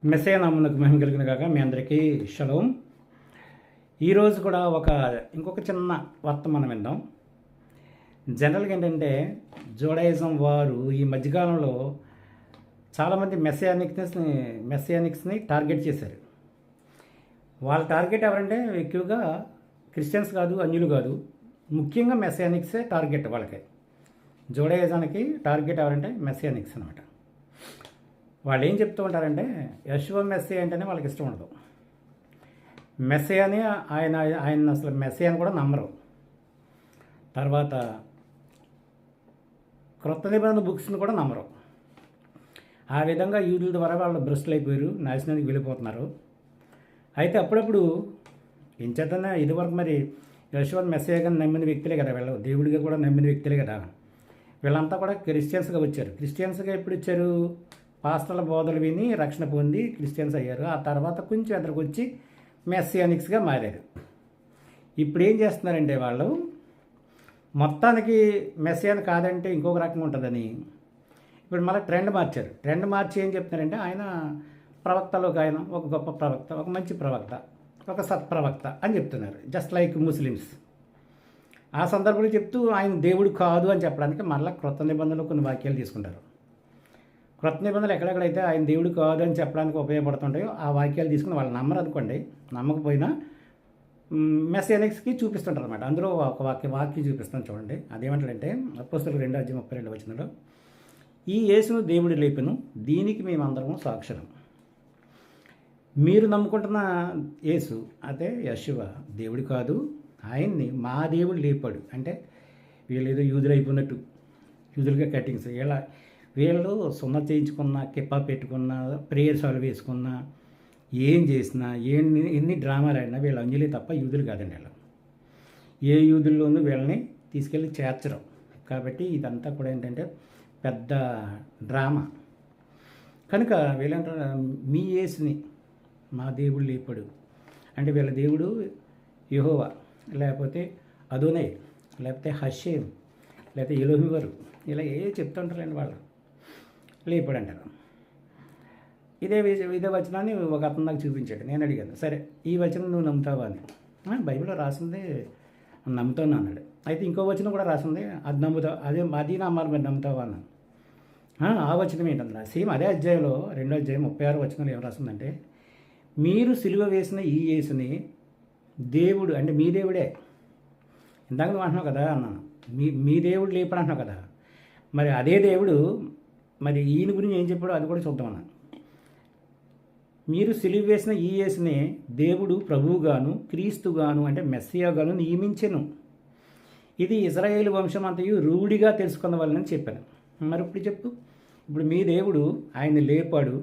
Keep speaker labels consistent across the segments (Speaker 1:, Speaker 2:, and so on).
Speaker 1: మెస్సయ్య నామమునకు మహిమ కలిగిన గాక మీ అందరికీ షలోం. ఈరోజు కూడా ఇంకొక చిన్న వర్తమానం విందాం. జనరల్గా ఏంటంటే జూడాయిజం వారు ఈ మధ్యకాలంలో చాలామంది మెస్సియానిక్స్ని టార్గెట్ చేశారు. వాళ్ళ టార్గెట్ ఎవరంటే ఎక్కువగా క్రిస్టియన్స్ కాదు, అన్యులు కాదు, ముఖ్యంగా మెస్సియానిక్సే టార్గెట్. వాళ్ళకి జూడాయిజానికి టార్గెట్ ఎవరంటే మెస్సియానిక్స్ అనమాట. వాళ్ళు ఏం చెప్తూ ఉంటారంటే యెషువా మెస్సియా అంటేనే వాళ్ళకి ఇష్టం ఉండదు. మెస్సియా అని ఆయన అసలు మెస్సియా అని కూడా నమ్మరు. తర్వాత క్రొత్త నిబంధన బుక్స్ని కూడా నమ్మరు. ఆ విధంగా యూదుల ద్వారా వాళ్ళు భ్రష్టులు అయిపోయారు, నాశనానికి వెళ్ళిపోతున్నారు. అయితే అప్పుడప్పుడు ఏం చేద్దాం, ఇదివరకు మరి యెషువా మెస్సియాగా నమ్మిన వ్యక్తులే కదా, వీళ్ళు దేవుడిగా కూడా నమ్మిన వ్యక్తులే కదా. వీళ్ళంతా కూడా క్రిస్టియన్స్గా వచ్చారు. క్రిస్టియన్స్గా ఎప్పుడు ఇచ్చారు? పాస్టర్ల బోధలు విని రక్షణ పొంది క్రిస్టియన్స్ అయ్యారు. ఆ తర్వాత కొంచెం ఎదురుకు వచ్చి మెస్సియానిక్స్గా మారారు. ఇప్పుడు ఏం చేస్తున్నారంటే వాళ్ళు మొత్తానికి మెస్సియాని కాదంటే ఇంకొక రకంగా ఉంటుందని ఇప్పుడు మళ్ళీ ట్రెండ్ మార్చారు. ట్రెండ్ మార్చి ఏం చెప్తున్నారంటే ఆయన ప్రవక్తలోకి ఆయన ఒక గొప్ప ప్రవక్త, ఒక మంచి ప్రవక్త, ఒక సత్ప్రవక్త అని చెప్తున్నారు. Just like Muslims. ఆ సందర్భంలో చెప్తూ ఆయన దేవుడు కాదు అని చెప్పడానికి మళ్ళీ క్రొత్త నిబంధనలు కొన్ని వాక్యాలు తీసుకుంటారు. క్రొత్త నిబంధనలు ఎక్కడెక్కడైతే ఆయన దేవుడు కాదు అని చెప్పడానికి ఉపయోగపడుతుంటాయో ఆ వాక్యాలు తీసుకుని వాళ్ళు నమ్మరు అనుకోండి, నమ్మకపోయినా మెస్సియానిక్స్కి చూపిస్తుంటారు అనమాట. అందులో ఒక వాక్యం చూపిస్తాను చూడండి. అదేమంటాడంటే అపోస్తలులు 2:32 ఈ యేసును దేవుడు లేపెను, దీనికి మేమందరము సాక్షులం. మీరు నమ్ముకుంటున్న యేసు అదే యెషువా దేవుడు కాదు, ఆయన్ని మా దేవుడు లేపాడు. అంటే వీళ్ళు ఏదో యూదులు అయిపోయినట్టు, యూదులుగా కటింగ్స్, వీళ్ళు సున్న చేయించుకున్న, కిప్పా పెట్టుకున్న, ప్రేయర్ సాల్వ్ వేసుకున్న, ఏం చేసినా ఎన్ని డ్రామాలు ఆడినా వీళ్ళు అంజలి తప్ప యూదులు కాదండి. వీళ్ళు ఏ యూదుల్లోనూ వీళ్ళని తీసుకెళ్ళి చేర్చరు. కాబట్టి ఇదంతా కూడా ఏంటంటే పెద్ద డ్రామా. కనుక వీళ్ళంటారు మీ యేసుని మా దేవుడు లేపాడు అంటే వీళ్ళ దేవుడు యెహోవా, లేకపోతే అదోనై, లేకపోతే హషేం, లేకపోతే ఎలోహివారు, ఇలా చెప్తుంటారండి వాళ్ళు. లేపాడు అంటారు. ఇదే వచనాన్ని ఒక అతను నాకు చూపించాడు. నేను అడిగాను, సరే ఈ వచనం నువ్వు నమ్ముతావా అని. బైబిల్లో రాసింది నమ్ముతాను అన్నాడు. అయితే ఇంకో వచనం కూడా రాసింది, అది నమ్ముతావు, అది నమ్మాలి, మరి నమ్ముతావా అన్నాను. ఆ వచనం ఏంటన్నా సేమ్ అదే అధ్యాయంలో 2వ అధ్యాయం 36 వచనంలో ఏం రాసిందంటే మీరు సిలువ వేసిన ఈ యేసుని దేవుడు అంటే మీ దేవుడే, ఇందాక నువ్వు అంటున్నావు కదా అన్నాను, మీ దేవుడు లేపడు అంటున్నావు కదా, మరి అదే దేవుడు మరి ఈయన గురించి ఏం చెప్పాడో అది కూడా చూద్దాం అన్నాను. మీరు సిలువ వేసిన ఈ యేసునే దేవుడు ప్రభువుగాను క్రీస్తుగాను అంటే మెస్సియాగాను నియమించెను. ఇది ఇశ్రాయేలు వంశం అంతయు రూఢిగా తెలుసుకున్న వాళ్ళని చెప్పాను. మరి ఇప్పుడు చెప్పు, ఇప్పుడు మీ దేవుడు ఆయన్ని లేపాడు,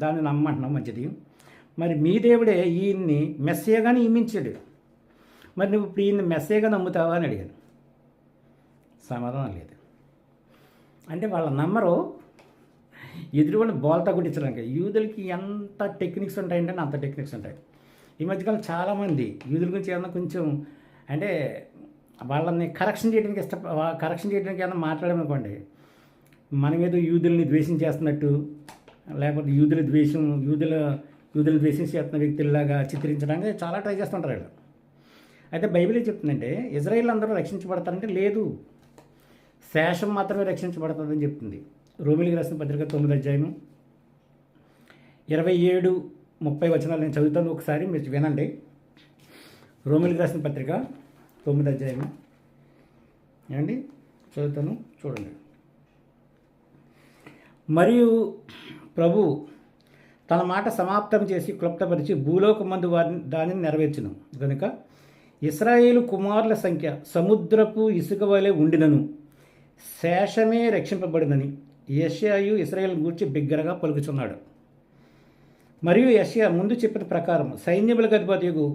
Speaker 1: దాన్ని నమ్మంటున్నాం, మంచిది. మరి మీ దేవుడే ఈయన్ని మెస్సియాగా నియమించాడు, మరి నువ్వు ఇప్పుడు ఈయన్ని మెస్సియాగా నమ్ముతావా అని అడిగాను. సమాధానం లేదు. అంటే వాళ్ళ నమ్మరు, ఎదురువాళ్ళని బోల్తా కొట్టించడానికి. యూదులకి ఎంత టెక్నిక్స్ ఉంటాయంటే అంత టెక్నిక్స్ ఉంటాయి. ఈ మధ్యకాలం చాలామంది యూదుల గురించి ఏమన్నా కొంచెం అంటే వాళ్ళని కరెక్షన్ చేయడానికి ఏమన్నా మాట్లాడామనుకోండి, మనం ఏదో యూదుల్ని ద్వేషించేస్తున్నట్టు, లేకపోతే యూదుల్ని ద్వేషించేస్తున్న వ్యక్తుల్లాగా చిత్రించడానికి చాలా ట్రై చేస్తుంటారు వీళ్ళు. అయితే బైబిల్ ఏం చెప్తుందంటే ఇజ్రాయేల్ అందరూ రక్షించబడతారంటే లేదు, శేషం మాత్రమే రక్షించబడుతుందని చెప్తుంది. రోమిలికి రాసిన పత్రిక 9వ అధ్యాయం 27-30 వచనాలు నేను చదువుతాను, ఒకసారి మీరు వినండి. రోమిలికి రాసిన పత్రిక 9వ అధ్యాయం ఏమండి చదువుతాను, చూడండి. మరియు ప్రభు తన మాట సమాప్తం చేసి క్లుప్తపరిచి భూలోకమందు దానిని నెరవేర్చును కనుక ఇశ్రాయేలు కుమారుల సంఖ్య సముద్రపు ఇసుక వలె ఉండినను శేషమే రక్షింపబడినని యెషయాయు ఇశ్రాయేలు గూర్చి బిగ్గరగా పలుకుచున్నాడు. మరియు యెషయా ముందు చెప్పిన ప్రకారం సైన్యములకు అధిపతియగు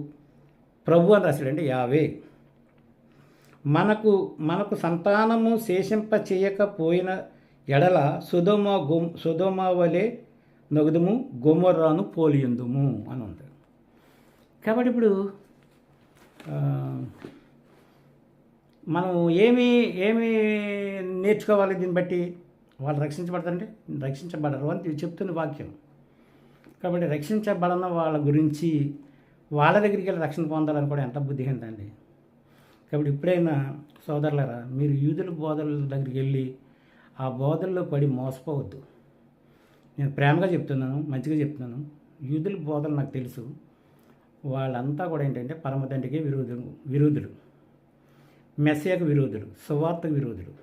Speaker 1: ప్రభు అని రాశాడంటే యావే మనకు సంతానము శేషింప చేయకపోయిన ఎడల సొదొమ వలె నగుదుము, గొమొర్రాను పోలియుందుము అని ఉంది. కాబట్టి ఇప్పుడు మనం ఏమి నేర్చుకోవాలి దీన్ని బట్టి? వాళ్ళు రక్షించబడతారంటే రక్షించబడరు అని చెప్తున్న వాక్యం. కాబట్టి రక్షించబడిన వాళ్ళ గురించి వాళ్ళ దగ్గరికి వెళ్ళి రక్షణ పొందాలని కూడా ఎంత బుద్ధిహీనతండి. కాబట్టి ఇప్పుడైనా సోదరులారా, మీరు యూదుల బోధల దగ్గరికి వెళ్ళి ఆ బోధల్లో పడి మోసపోవద్దు. నేను ప్రేమగా చెప్తున్నాను, మంచిగా చెప్తున్నాను. యూదుల బోధలు నాకు తెలుసు. వాళ్ళంతా కూడా ఏంటంటే పరమతండ్రికి విరోధులు, మెస్సియాకు విరోధులు, సువార్తకు విరోధులు.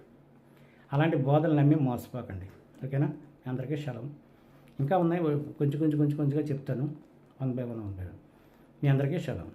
Speaker 1: అలాంటి బోధలు నమ్మి మోసపోకండి. ఓకేనా? అందరికీ సెలవు. ఇంకా ఉన్నాయి, కొంచెంగా చెప్తాను. 1 by 1 మీ అందరికీ సెలవు.